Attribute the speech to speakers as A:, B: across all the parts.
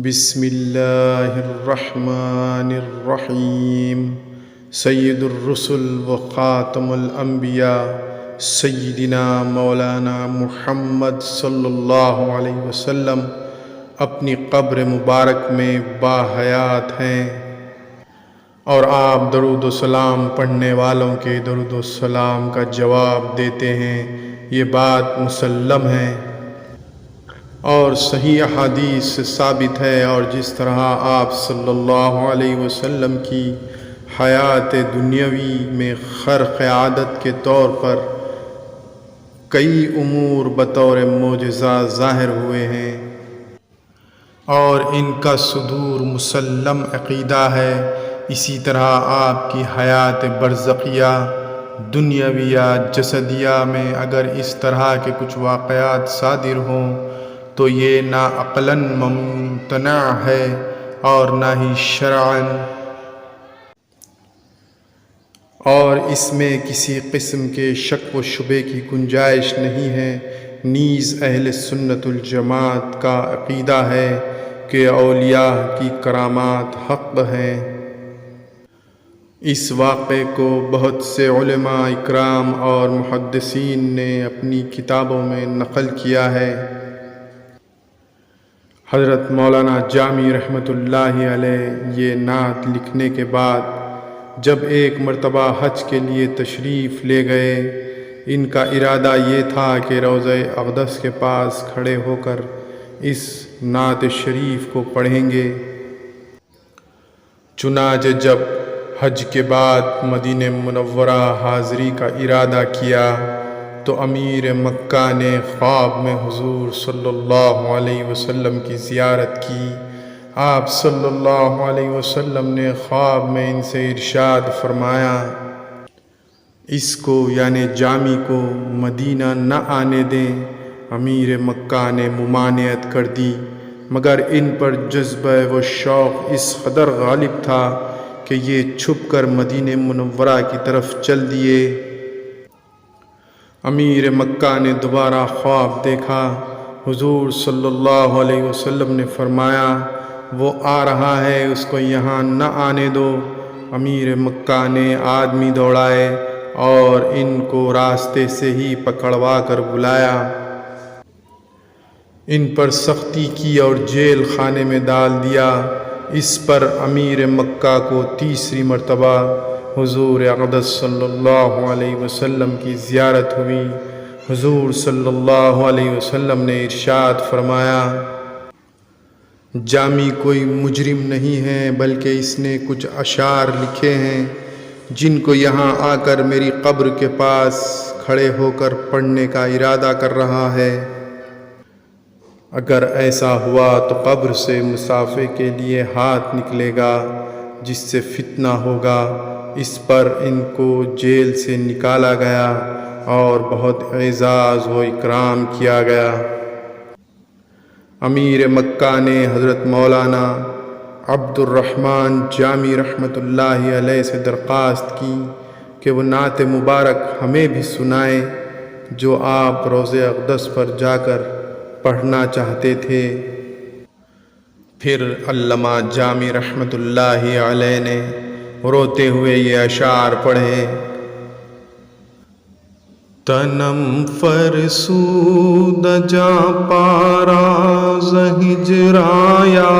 A: بسم اللہ الرحمن الرحیم سید الرسل و خاتم الانبیاء سیدنا مولانا محمد صلی اللہ علیہ وسلم اپنی قبر مبارک میں باحیات ہیں، اور آپ درود و سلام پڑھنے والوں کے درود و سلام کا جواب دیتے ہیں، یہ بات مسلم ہے اور صحیح احادیث سے ثابت ہے۔ اور جس طرح آپ صلی اللہ علیہ وسلم کی حیات دنیاوی میں خرق عادت کے طور پر کئی امور بطور معجزہ ظاہر ہوئے ہیں، اور ان کا صدور مسلم عقیدہ ہے، اسی طرح آپ کی حیات برزخیہ دنیاویہ جسدیہ میں اگر اس طرح کے کچھ واقعات صادر ہوں تو یہ نہ عقلاً ممتنع ہے اور نہ ہی شرعاً، اور اس میں کسی قسم کے شک و شبے کی گنجائش نہیں ہے۔ نیز اہل سنت الجماعت کا عقیدہ ہے کہ اولیاء کی کرامات حق ہیں۔ اس واقعے کو بہت سے علماء اکرام اور محدثین نے اپنی کتابوں میں نقل کیا ہے۔ حضرت مولانا جامی رحمۃ اللہ علیہ یہ نعت لکھنے کے بعد جب ایک مرتبہ حج کے لیے تشریف لے گئے، ان کا ارادہ یہ تھا کہ روضہ اقدس کے پاس کھڑے ہو کر اس نعت شریف کو پڑھیں گے۔ چنانچہ جب حج کے بعد مدینہ منورہ حاضری کا ارادہ کیا تو امیر مکہ نے خواب میں حضور صلی اللہ علیہ وسلم کی زیارت کی۔ آپ صلی اللہ علیہ وسلم نے خواب میں ان سے ارشاد فرمایا، اس کو یعنی جامی کو مدینہ نہ آنے دیں۔ امیر مکہ نے ممانعت کر دی، مگر ان پر جذبہ و شوق اس قدر غالب تھا کہ یہ چھپ کر مدینہ منورہ کی طرف چل دیے۔ امیر مکہ نے دوبارہ خواب دیکھا، حضور صلی اللہ علیہ وسلم نے فرمایا، وہ آ رہا ہے، اس کو یہاں نہ آنے دو۔ امیر مکہ نے آدمی دوڑائے اور ان کو راستے سے ہی پکڑوا کر بلایا، ان پر سختی کی اور جیل خانے میں ڈال دیا۔ اس پر امیر مکہ کو تیسری مرتبہ حضور اقدس صلی اللہ علیہ وسلم کی زیارت ہوئی۔ حضور صلی اللہ علیہ وسلم نے ارشاد فرمایا، جامی کوئی مجرم نہیں ہے، بلکہ اس نے کچھ اشعار لکھے ہیں جن کو یہاں آ کر میری قبر کے پاس کھڑے ہو کر پڑھنے کا ارادہ کر رہا ہے۔ اگر ایسا ہوا تو قبر سے مسافے کے لیے ہاتھ نکلے گا جس سے فتنہ ہوگا۔ اس پر ان کو جیل سے نکالا گیا اور بہت اعزاز و اکرام کیا گیا۔ امیر مکہ نے حضرت مولانا عبد الرحمن جامی رحمۃ اللہ علیہ سے درخواست کی کہ وہ نعت مبارک ہمیں بھی سنائیں جو آپ روضہ اقدس پر جا کر پڑھنا چاہتے تھے۔ پھر علامہ جامی رحمۃ اللہ علیہ نے روتے ہوئے یہ اشعار پڑھے، تنم فرسود جا پاراز ہجرا یا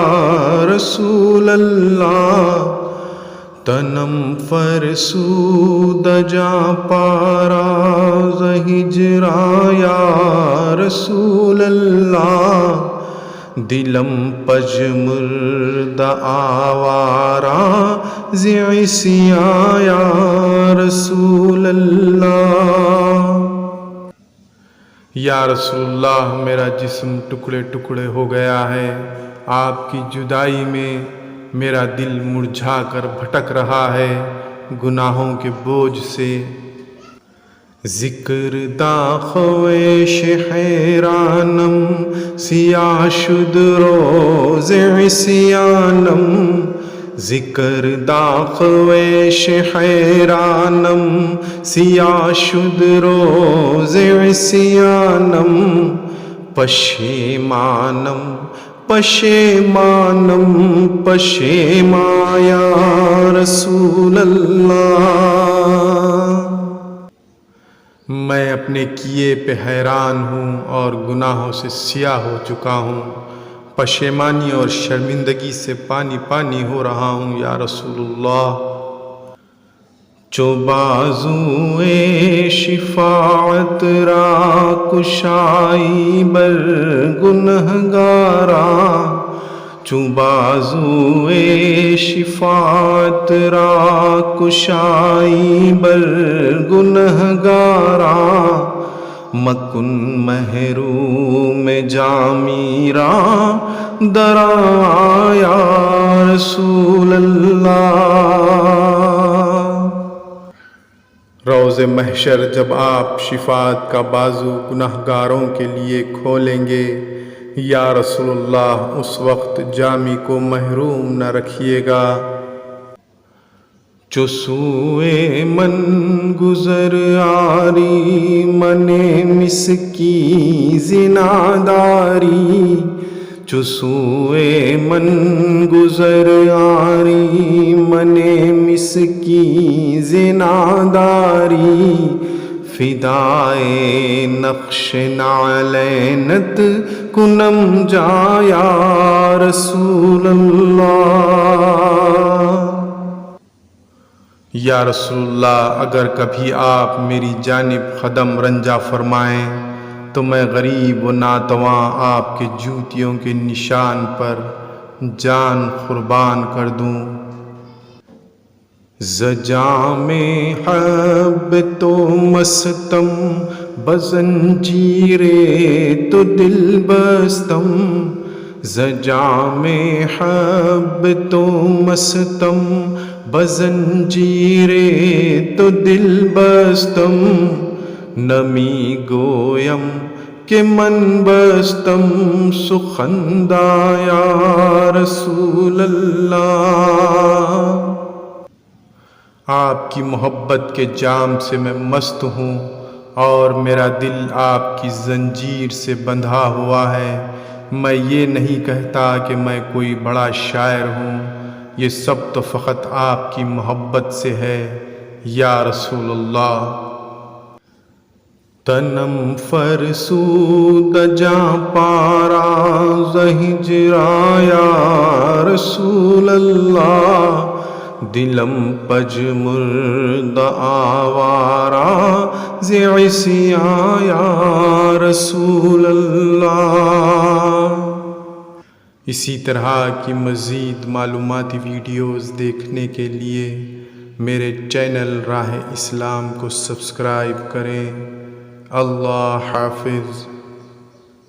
A: رسول اللہ، تنم فرسود جا پاراز ہجرا یا رسول اللہ، دلم پجمرد آوارا زعسیاں یا رسول اللہ۔ یا رسول اللہ، میرا جسم ٹکڑے ٹکڑے ہو گیا ہے، آپ کی جدائی میں میرا دل مرجھا کر بھٹک رہا ہے گناہوں کے بوجھ سے۔ ذکر دا خویش حیرانم سیاہ شد روز عصیانم، ذکر دا خویش حیرانم سیاہ شد روز عصیانم، پشیمانم پشیمانم پشیما یا رسول اللہ۔ میں اپنے کیے پہ حیران ہوں اور گناہوں سے سیاہ ہو چکا ہوں، پشیمانی اور شرمندگی سے پانی پانی ہو رہا ہوں یا رسول اللہ۔ چو بازوئے شفاعت را کشائی بر گنہگارا، چو بازوئے شفاعت را کشائی بر گنہگارا، مکن محروم جامی را درا یا رسول اللہ۔ روز محشر جب آپ شفاعت کا بازو گناہگاروں کے لیے کھولیں گے یا رسول اللہ، اس وقت جامی کو محروم نہ رکھیے گا۔ چو سوئے من گزر آری من مسکی زناداری، چو سوئے من گزر آری من مسکی زناداری، فدائے نقش نعلینت کنم جایا رسول اللہ۔ یا رسول اللہ، اگر کبھی آپ میری جانب قدم رنجا فرمائیں تو میں غریب و ناتواں آپ کے جوتیوں کے نشان پر جان قربان کر دوں۔ ز جام حب تو مستم بزنجیر تو دل بستم، ز جام حب تو مستم بزنجیر تو دل بستم، نمی گویم کہ من بستم سخندہ یا رسول اللہ۔ آپ کی محبت کے جام سے میں مست ہوں اور میرا دل آپ کی زنجیر سے بندھا ہوا ہے۔ میں یہ نہیں کہتا کہ میں کوئی بڑا شاعر ہوں، یہ سب تو فقط آپ کی محبت سے ہے یا رسول اللہ۔ تنم فرسود جاں پارا زہجرا یا رسول اللہ، دلم پجمرد آوارا زعسیاں یا رسول اللہ۔ اسی طرح کی مزید معلوماتی ویڈیوز دیکھنے کے لیے میرے چینل راہ اسلام کو سبسکرائب کریں۔ اللہ حافظ۔